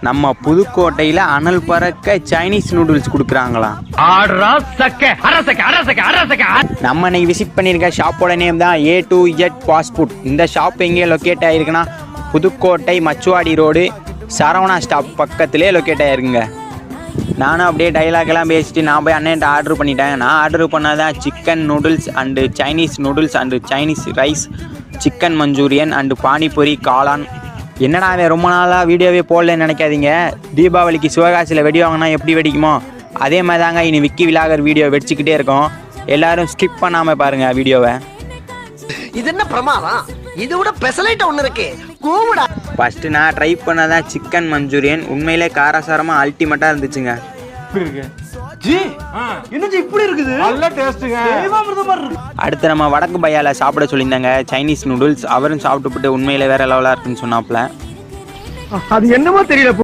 நம்ம புதுக்கோட்டையில் அனல் பறக்க சைனீஸ் நூடுல்ஸ் கொடுக்குறாங்களாம். நம்ம இன்னைக்கு விசிட் பண்ணியிருக்க ஷாப்போட நேம் தான் A to Z fast food. இந்த ஷாப் எங்கே லொக்கேட் ஆகிருக்குன்னா புதுக்கோட்டை மச்சுவாடி ரோடு சரவணா ஸ்டாப் பக்கத்துலேயே லொக்கேட் ஆகிருக்குங்க. நானும் அப்படியே டைலாக்லாம் பேசிட்டு நான் போய் அண்ணன்ட்ட ஆர்டர் பண்ணிட்டேன். நான் ஆர்டர் பண்ணதான் chicken noodles and Chinese noodles and Chinese rice, chicken Manchurian and panipuri, காளான். என்னடா அவன் ரொம்ப நாளாக வீடியோவே போடலன்னு நினைக்காதீங்க. தீபாவளிக்கு சிவகாசியில் வெடி வாங்கினா எப்படி வெடிக்குமோ அதே மாதிரி தாங்க இனி விக்கி விலாகர் வீடியோ வெடிச்சுக்கிட்டே இருக்கோம். எல்லோரும் ஸ்கிப் பண்ணாமல் பாருங்கள் வீடியோவை. இது என்ன பிரமாதம், இது விட பெசலைட் ஒன்று இருக்கு கூவுடா. ஃபஸ்ட்டு நான் ட்ரை பண்ணதான் சிக்கன் மஞ்சூரியன். உண்மையிலே காரசாரமாக அல்டிமேட்டாக இருந்துச்சுங்க. அடுத்து நம்ம வடக்கு பையால சாப்பிட சொல்லியிருந்தாங்க சைனீஸ் நூடுல்ஸ். அவரும் சாப்பிட்டு உண்மையிலே வேற லெவலாக இருக்குன்னு சொன்னாப்புல. அது என்னமோ தெரியல.